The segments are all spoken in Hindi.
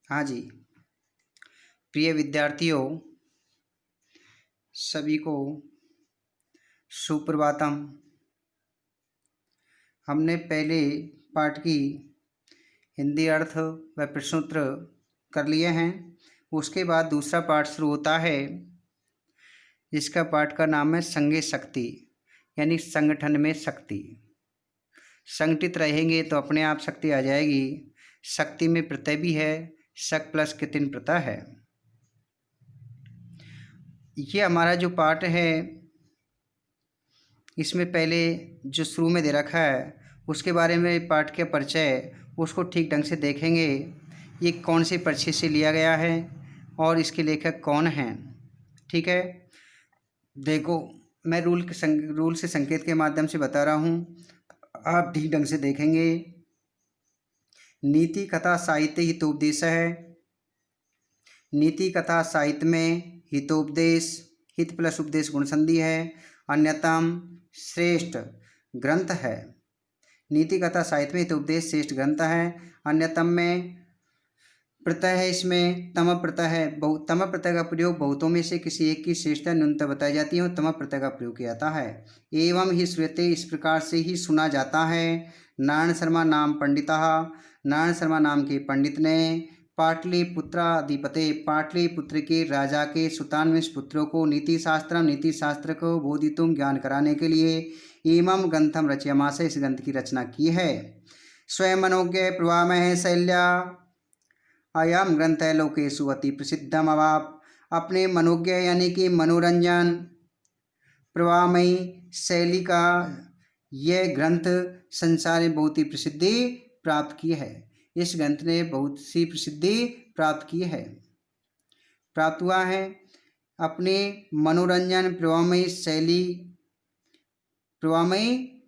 हाँ जी, प्रिय विद्यार्थियों, सभी को सुप्रभातम। हमने पहले पाठ की हिंदी अर्थ व प्रश्नोत्तर कर लिए हैं। उसके बाद दूसरा पाठ शुरू होता है। इसका पाठ का नाम है संगे शक्ति, यानी संगठन में शक्ति। संगठित रहेंगे तो अपने आप शक्ति आ जाएगी। शक्ति में प्रत्यय भी है, शक प्लस कितिन प्रत्यय है। ये हमारा जो पाठ है, इसमें पहले जो शुरू में दे रखा है उसके बारे में पाठ के परिचय, उसको ठीक ढंग से देखेंगे। ये कौन से परिचय से लिया गया है और इसके लेखक कौन हैं। ठीक है, देखो मैं रूल से संकेत के माध्यम से बता रहा हूँ, आप ठीक ढंग से देखेंगे। नीति कथा साहित्य हितोपदेश है। नीति कथा साहित्य में हितोपदेश, हित प्लस उपदेश गुण संधि है, अन्यतम श्रेष्ठ ग्रंथ है। नीति कथा साहित्य में हितोपदेश श्रेष्ठ ग्रंथ है। अन्यतम में प्रत्यय है, इसमें तम प्रत्यय है। तम प्रत्यय का प्रयोग बहुतों में से किसी एक की श्रेष्ठता न्यूनतम बताई जाती है और तम प्रत्यय का प्रयोग किया जाता है। एवं ही श्रूयते, इस प्रकार से ही सुना जाता है। नारायण शर्मा नाम पंडिता, नारायण शर्मा नाम के पंडित ने पाटलिपुत्राधिपते, पाटलिपुत्र के राजा के सुतान्विश पुत्रों को नीति शास्त्र को बोधितुम ज्ञान कराने के लिए इमं ग्रंथम रचयामास, इस ग्रंथ की रचना की है। स्वयं मनोज्ञ प्रवामह शैल्या, अयम ग्रंथ है लोकेशु अति प्रसिद्धम। अवाप अपने मनोज्ञ यानी कि मनोरंजन प्रवाहमयी शैली का यह ग्रंथ संसार में बहुत ही प्रसिद्धि प्राप्त की है। इस ग्रंथ ने बहुत सी प्रसिद्धि प्राप्त की है, प्राप्त हुआ है। अपने मनोरंजन प्रवाहमयी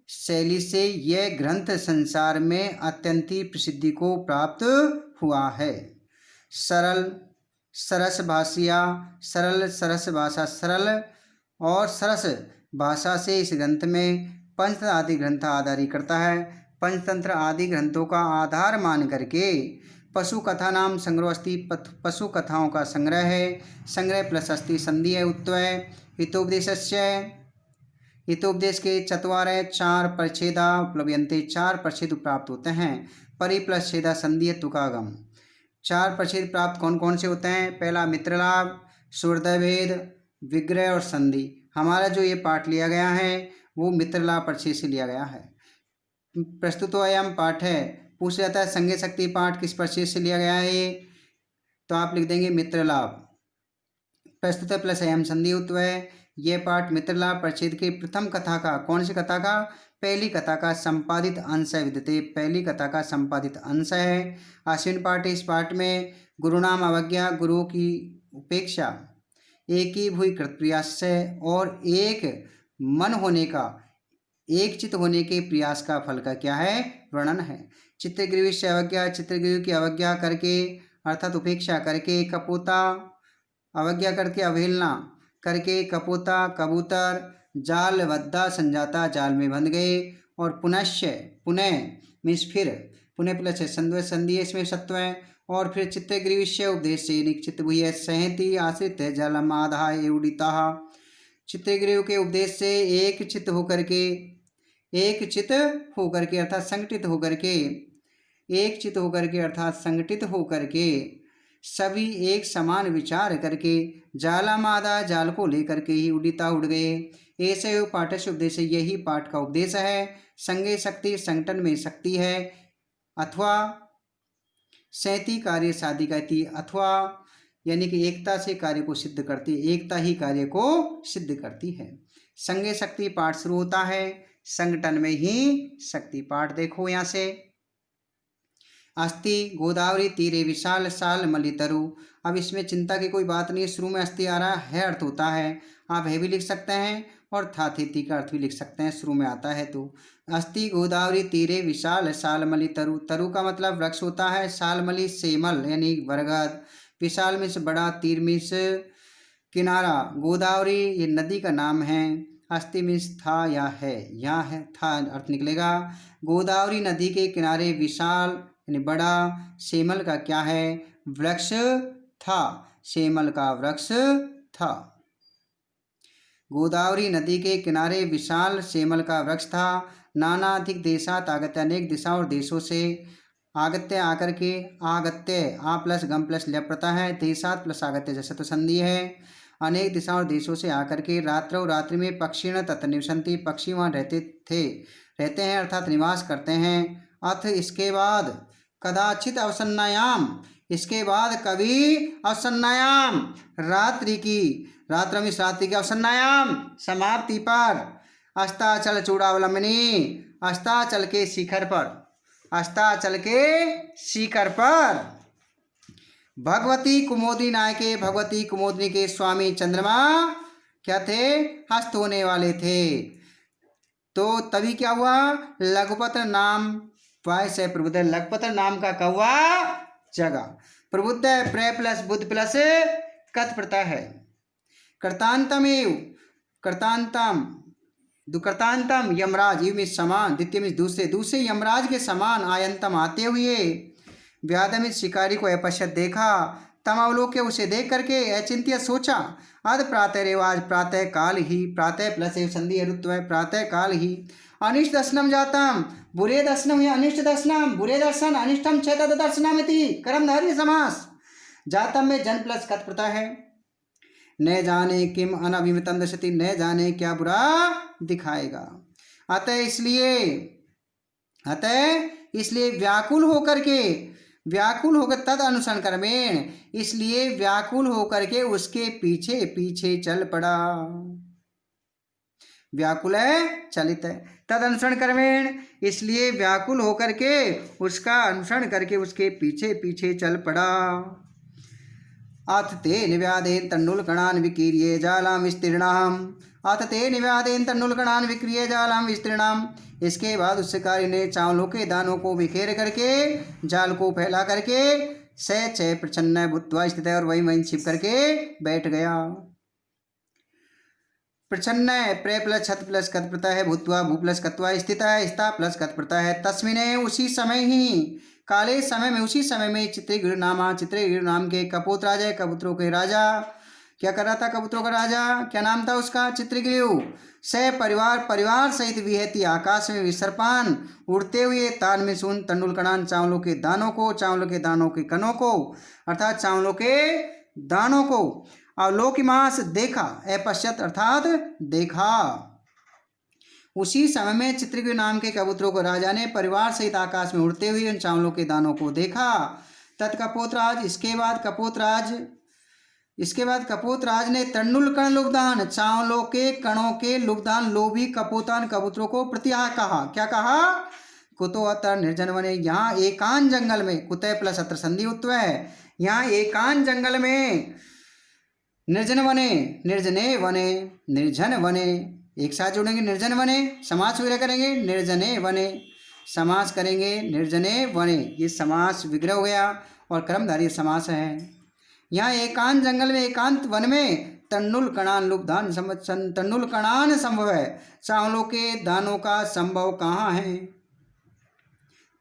शैली से यह ग्रंथ संसार में अत्यंत ही प्रसिद्धि को प्राप्त हुआ है। सरल सरस भाषिया, सरल और सरस भाषा से इस ग्रंथ में पंचतंत्र आदि ग्रंथ आधारी करता है। पंचतंत्र आदि ग्रंथों का आधार मान करके पशु कथा नाम संग्रह अस्ति, पशु कथाओं का संग्रह है। संग्रह प्लस अस्ति संधि है, उत्वय। हितोपदेशस्य, हितोपदेश के चत्वारः चार परिच्छेदा उपलभ्यन्ते, चार परिच्छेद प्राप्त होते हैं। परि प्लस छेदा संधि है, तुकागम। चार परिच्छेद प्राप्त कौन कौन से होते हैं? पहला मित्रलाभ, सूर्योदय भेद, विग्रह और संधि। हमारा जो ये पाठ लिया गया है वो मित्रलाभ परिच्छेद से लिया गया है। प्रस्तुतोऽयं पाठ है, पूछ जाता है संगे शक्ति पाठ किस परिच्छेद से लिया गया है, तो आप लिख देंगे मित्रलाभ। प्रस्तुत प्लस अयम संधि उत्वय। यह पाठ मित्रलाभ परिच्छेद के प्रथम कथा का, कौन सी कथा का? पहली कथा का संपादित अंश है। विद्यते, पहली कथा का संपादित अंश है। आश्विन पाठ, इस पाठ में गुरु नाम अवज्ञा, गुरु की उपेक्षा, एक ही भूई कृत प्रयास से और एक मन होने का, एक चित्त होने के प्रयास का फल का क्या है? वर्णन है। चित्रगृह से अवज्ञा, चित्रगृह की अवज्ञा करके अर्थात उपेक्षा करके, कपोता अवज्ञा करके, अवहेलना करके, कपोता कबूतर, जाल बद्धा संजाता, जाल में बंध गए। और पुनश्च, पुनः मीन्स फिर, पुनः प्लस संद्वय संधि इसमें सत्व है। और फिर चित्तग्रीविष्य उपदेश से निश्चित भूय सहति आश्रित जलम आधाय उदिता। चित्तग्रीव के उपदेश से एक चित्त होकर के अर्थात संगठित होकर के, एक चित्त होकर के अर्थात संगठित होकर के, सभी एक समान विचार करके जालामादा, जाल को लेकर के ही उड़िता उड़ गए। ऐसे पाठ से उपदेश, यही पाठ का उपदेश है। संगे शक्ति, संगठन में शक्ति है। अथवा सहति कार्य साधिकाति, अथवा यानी कि एकता से कार्य को सिद्ध करती, एकता ही कार्य को सिद्ध करती है। संगे शक्ति पाठ शुरू होता है, संगठन में ही शक्ति पाठ। देखो यहाँ से, अस्ति गोदावरी तीरे विशाल साल मलितरु। अब इसमें चिंता की कोई बात नहीं है, शुरू में अस्ति आ रहा है, अर्थ होता है। आप है भी लिख सकते हैं और था थी का अर्थ भी लिख सकते हैं, शुरू में आता है तो। अस्ति गोदावरी तीरे विशाल सालमली तरु, तरु का मतलब वृक्ष होता है, सालमली सेमल यानी बरगद, विशाल में से बड़ा, तीर में से किनारा। गोदावरी ये नदी का नाम है। अस्ति मीन्स था या है, यहाँ है था अर्थ निकलेगा। गोदावरी नदी के किनारे विशाल यानी बड़ा सेमल का क्या है? वृक्ष था। सेमल का वृक्ष था। गोदावरी नदी के किनारे विशाल सेमल का वृक्ष था। नानाधिक देशात आगत्य, अनेक दिशा और देशों से आगत्य आकर के, आगत्य आ प्लस गम प्लस लय प्रत्यय है, देशात प्लस आगत्य जैसे तो संधि है। अनेक दिशा और देशों से आकर के रात्रौ रात्रि में पक्षिण तत्र निवसन्ति, पक्षी वहाँ रहते हैं अर्थात निवास करते हैं। अथ इसके बाद कदाचित अवसन्नायाम, इसके बाद कभी अवसन्नायाम रात्रि की अवसन्नायाम समाप्ति पर, अस्ताचल चूड़ावलंबनी, अस्ताचल के शिखर पर, अस्ताचल के शिखर पर भगवती कुमुदिनी नायके, भगवती कुमुदिनी के स्वामी चंद्रमा क्या थे? हस्त होने वाले थे। तो तभी क्या हुआ? लघुपत्र नाम वाय से प्रबुद्ध, लघुपत्र नाम का कौवा जगा। प्रबुद्ध प्र प्लस बुद्ध प्लस कत प्रत्यय है। कर्तांतमेव, कर्तांतम दुकर्तांतम यमराज, इव में समान, द्वितीय में दूसरे, दूसरे यमराज के समान, आयंतम आते हुए, व्याधमित शिकारी को अपश्यत देखा, तम अवलोक्य उसे देख करके, अचिंत्य सोचा, अध प्रातः रेवाज प्रातः काल ही, प्रातः प्लस संधि ऋतु है, प्रातः काल ही, अनिष्ट दर्शनम जातम, बुरे दर्शनम या अनिष्ट दर्शनम, बुरे दर्शन, अनिष्टम चेतत दर्शनमिति, कर्मधारय समास। जातम में जन प्लस कत प्रत्यय है। न जाने किम अनभिमितम दशति, न जाने क्या बुरा दिखाएगा। अतः इसलिए व्याकुल होकर तद अनुसरण कर्मेण, इसलिए व्याकुल होकर के उसके पीछे पीछे चल पड़ा। व्याकुल है चलित है, तद अनुसरण कर्मेण, इसलिए व्याकुल होकर के उसका अनुसरण करके उसके पीछे पीछे चल पड़ा। अथ ते निव्यादेन तन्नुलकणान् विकीर्ये जालां विस्तीर्णाम्, अथ ते निव्यादेन तन्नुलकणान् विक्रिय जालां विस्तीर्णाम्, इसके बाद उस शिकारी ने चावलों के दानों को बिखेर करके, जाल को फैला करके, स च प्रच्छन्न भूत्वा स्थित है, और वहीं छिप करके बैठ गया। प्रच्छन्न प्रे प्लस छत प्लस कत प्रत्यय है, भूत्वा भू प्लस कत्वा स्थित है, स्था प्लस कत प्रत्यय है। तस्मिने उसी समय ही, काले समय में, उसी समय में, चित्रगृह नाम के कपोत राजा, कबूतरों के राजा क्या कर रहा था? कबूतरों का राजा, क्या नाम था उसका? चित्रगृह। से परिवार सहित विहती आकाश में विसर्पान, उड़ते हुए, तान में सुन तंडुलकणान, चावलों के दानों को, चावलों के दानों के कणों को, अर्थात चावलों के दानों को, अवलोकिमास देखा, अपश्यत अर्थात देखा। उसी समय में चित्रगृह नाम के कबूतरों को राजा ने परिवार सहित आकाश में उड़ते हुए उन चावलों के दानों को देखा। तत्कपोतराज, इसके बाद कपोतराज ने तंडुल कण लुब्धान, चावलों के कणों के लुब्धान लोभी कपोतान कबूतरों को प्रत्याह कहा। क्या कहा? कुतो अत्र निर्जन वने, यहाँ एकांत जंगल में, कुतः प्लस अत्र संधि उत्व है, यहाँ एकांत जंगल में, निर्जन वने, निर्जने वने, निर्जन वने, एक साथ जोड़ेंगे, निर्जन वने, समास विग्रह करेंगे, निर्जने वने, समास करेंगे, निर्जने वने, ये समास विग्रह हो गया और कर्मधारय समास है। यहाँ एकांत जंगल में, एकांत वन में, तन्नुल कणान लुब्धान, तन्नुल कणान संभव है, चावलों के दानों का संभव कहाँ है?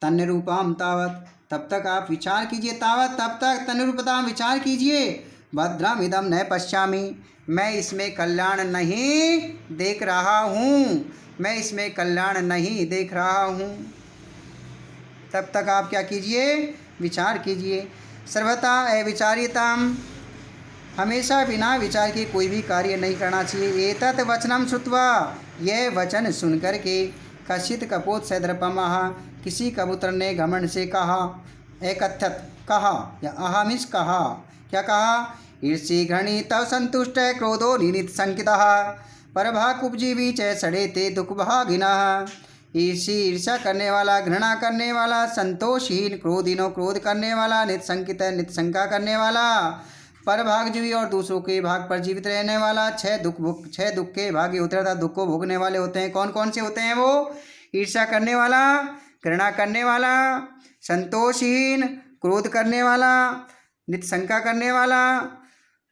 तन्य रूपाम तावत, तब तक आप विचार कीजिए, तावत तब तक, तन्य रूपताम विचार कीजिए, भद्रम इदम न पश्यामि, मैं इसमें कल्याण नहीं देख रहा हूँ, मैं इसमें कल्याण नहीं देख रहा हूँ। तब तक आप क्या कीजिए? विचार कीजिए। सर्वथा अविचार्यताम, हमेशा बिना विचार के कोई भी कार्य नहीं करना चाहिए। एतत् वचनम श्रुत्वा, यह वचन सुनकर के, कश्चित् कपोत सैद्रपमः, किसी कबूतर ने घमंड से कहा, एकथत कहा या अहमिस कहा, क्या कहा? ईर्षि घृणी तव संतुष्ट क्रोधो निनित संकितः, परभाग उपजीवी च सड़े ते दुख भागिनः। ईर्ष्या करने वाला, घृणा करने वाला, संतोषहीन, क्रोधिनो क्रोध करने वाला, नितसंकित नितशंका करने वाला, परभागजीवी और दूसरों के भाग पर जीवित रहने वाला, छह दुख के भागी होते रहता, दुख को भोगने वाले होते हैं। कौन कौन से होते हैं वो? ईर्ष्या करने वाला, घृणा करने वाला, संतोषहीन, क्रोध करने वाला, नितशंका करने वाला,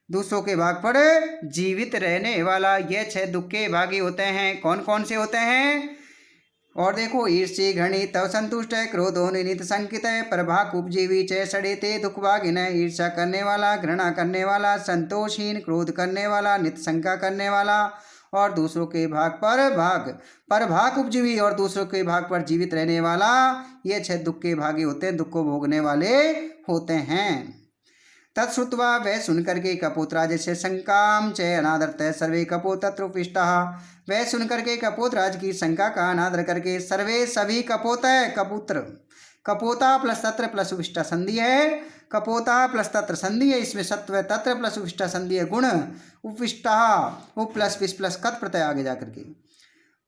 दूसरों के भाग पर जीवित रहने वाला, ये छह दुख के भागी होते हैं। कौन कौन से होते हैं? और देखो, ईर्ष्य घृणी तव संतुष्ट है, क्रोधो निनित संकित है, प्रभाक उपजीवी च सड़ेते दुख भागिन। ईर्ष्या करने वाला, घृणा करने वाला, संतोषहीन, क्रोध करने वाला, नित शंका करने वाला और दूसरों के भाग पर भाग उपजीवी और दूसरों के भाग पर जीवित रहने वाला, ये 6 दुख के भागी होते हैं, दुख को भोगने वाले होते हैं। तत्श्रुत्वा वह सुन करके कपोतराज से शंकाम च अनादरत सर्वे कपोतत्रुपिष्टा। वह सुन करके कपोतराज की शंका का अनादर करके सर्वे सभी कपोत है, कपुत्र, कपोता प्लस तत्र प्लस उपिष्टा संधि है, कपोता प्लस तत्र संधि है, इसमें सत्व तत्र प्लस उपिष्टा संधि है, गुण उपिष्टा उप प्लस विष प्लस कत प्रत्यय आगे जा करके।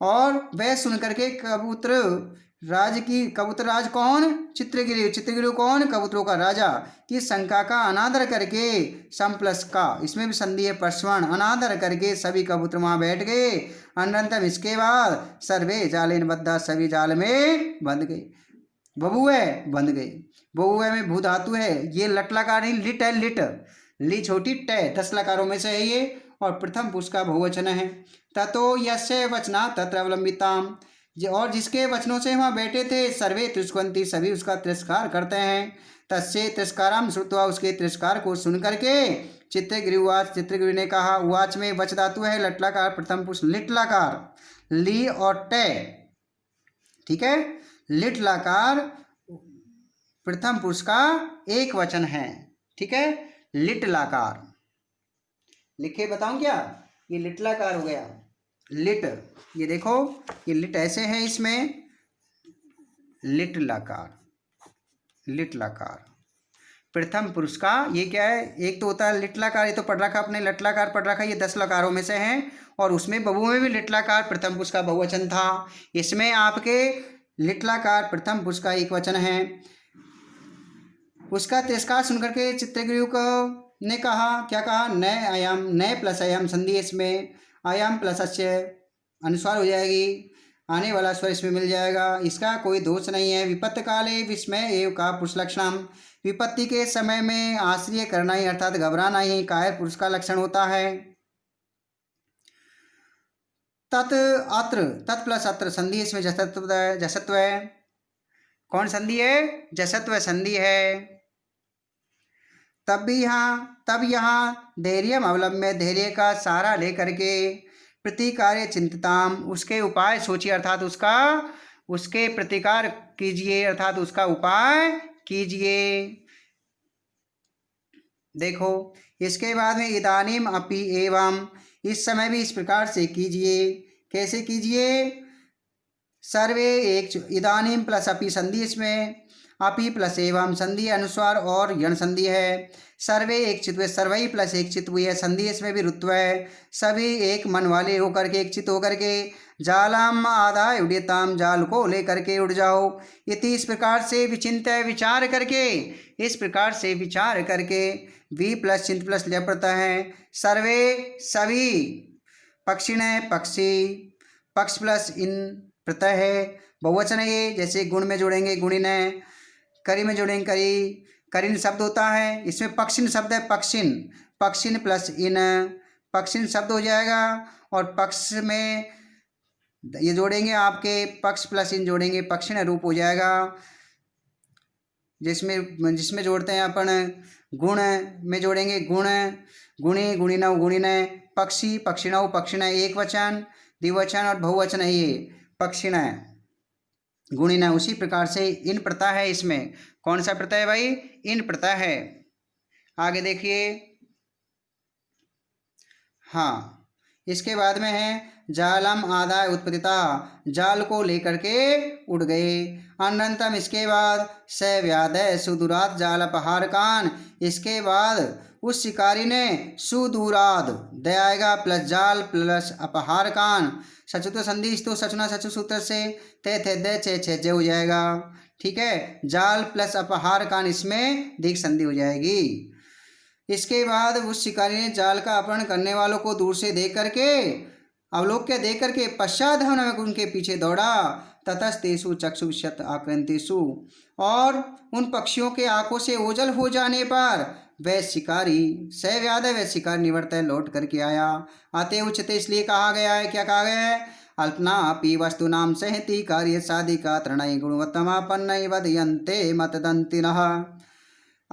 और वह सुन करके कबूतर राज की, कबूतर राज कौन, चित्रगिरी, चित्रगिरी कौन, कबूतरों का राजा, की शंका का अनादर करके सम प्लस का, इसमें भी संधि है परस्वर्ण, अनादर करके सभी कबूतर वहां बैठ गए। अनंतम इसके बाद सर्वे जालेन बद्धा, सभी जाल में बंध गए, बबुए बंध गए। बबुए में भू धातु है, ये लट लकार नहीं, लिट है, लिट, ली छोटी ट 10 लकारों में से है ये, और प्रथम पुरुष का बहुवचन है। ततो यस्य वचना तत्र अवलंबिताम, और जिसके वचनों से वहाँ बैठे थे, सर्वे तिरस्कंती, सभी उसका तिरस्कार करते हैं। तस्य तिरस्काराम श्रुत्वा, उसके तिरस्कार को सुन करके चित्रगिरिवाच, चित्रगिरि ने कहा, उवाच में वच धातु है, लटलाकार प्रथम पुरुष, लिटलाकार, ली और टे, ठीक है, लिटलाकार प्रथम पुरुष का एक वचन है, ठीक है, लिटलाकार। लिखे बताऊं क्या, ये लिटलाकार हो गया, लिट, ये देखो ये लिट ऐसे है, इसमें लिट लकार, लिट लकार प्रथम पुरुष का, ये क्या है, एक तो होता है लिट लकार, ये तो पढ़ रखा आपने, लटलाकार पढ़ रखा, ये 10 लकारों में से है, और उसमें बबू में भी लिटलाकार प्रथम पुरुष का बहुवचन था, इसमें आपके लिटलाकार प्रथम पुरुष का एक वचन है। उसका तिरस्कार सुनकर के चित्रगिरि को ने कहा, क्या कहा, नए आयाम, नए प्लस आयाम संधि, इसमें आयाम प्लस अस्य अनुस्वार हो जाएगी, आने वाला स्वर इसमें मिल जाएगा, इसका कोई दोष नहीं है। विपत्ति काले विस्मय एवं का पुरुष लक्षणम, विपत्ति के समय में आश्रय करना ही अर्थात घबराना ही कायर पुरुष का लक्षण होता है। तत् अत्र, तत् प्लस अत्र संधि, इसमें जसत्व है, जसत्व है, कौन संधि है, जसत्व संधि है। तब यहाँ धैर्य अवलंब्य, धैर्य का सहारा लेकर के प्रतिकार्य चिंतताम, उसके उपाय सोचिए, अर्थात उसके प्रतिकार कीजिए, अर्थात उसका उपाय कीजिए। देखो, इसके बाद में इदानीम अपि एवं, इस समय भी इस प्रकार से कीजिए, कैसे कीजिए, सर्वे एक, इदानीम प्लस अपि संधि, इसमें अपि प्लस एवं संधि अनुस्वार और यण संधि है। सर्वे एक चित्व, सर्वई प्लस एक चित्व है संधि, इसमें भी रुत्व है, सभी एक मन वाले होकर के, एक चित्त होकर के, जालम आदाय उड़ियताम, जाल को लेकर के उड़ जाओ। इति, इस प्रकार से विचिंत, विचार करके, इस प्रकार से विचार करके, वी प्लस चिंत प्लस लिया पड़ता है, सर्वे सभी, पक्षिण पक्षी, पक्ष प्लस इन प्रत्यय है, बहुवचन है ये, जैसे गुण में जोड़ेंगे गुणिन, करी में जोड़ेंगे करी, करीन शब्द होता है, इसमें पक्षिन शब्द है, पक्षिन, पक्षिन प्लस इन, पक्षिन शब्द हो जाएगा, और पक्ष में ये जोड़ेंगे आपके, पक्ष प्लस इन जोड़ेंगे, पक्षिण रूप हो जाएगा, जिसमें जोड़ते हैं अपन गुण में जोड़ेंगे गुण, गुणी, गुणिनव, गुणिन, पक्षी, पक्षिणव, पक्षिण, एक वचन, द्विवचन और बहुवचन है ये, पक्षिण, गुणिन। उसी प्रकार से इन प्रत्यय है, इसमें कौन सा प्रत्यय है भाई, इन प्रत्यय है। आगे देखिए, हाँ, इसके बाद में है जालम आदाय उत्पतिता, जाल को लेकर के उड़ गए। अनंतम, इसके बाद स व्यादय सुदूरात जाल अपहार कान, इसके बाद उस शिकारी ने सुदूराद दयाएगा प्लस जाल प्लस अपहार कान, सचुत संधि, तो सचुना सचु सूत्र से ते थे दे चे छे जे हो जाएगा, ठीक है, जाल प्लस अपहार कान, इसमें दीर्घ संधि हो जाएगी। इसके बाद उस शिकारी ने जाल का अपहरण करने वालों को दूर से देख करके, अवलोक्य देख करके, पश्चात उनके पीछे दौड़ा, ततस्तेषु चक्षुषत आक्रंतेषु, और उन पक्षियों के आंखों से ओझल हो जाने पर वह शिकारी सव्याद, वह शिकार निवर्त लौट करके आया। अतः उच्चते, इसलिए कहा गया है, क्या कहा गया है, अल्पनापि वस्तूनां सहति कार्यसाधिका तृणै गुणवत्तमापन्नै वदयन्ते मतदन्तिनः।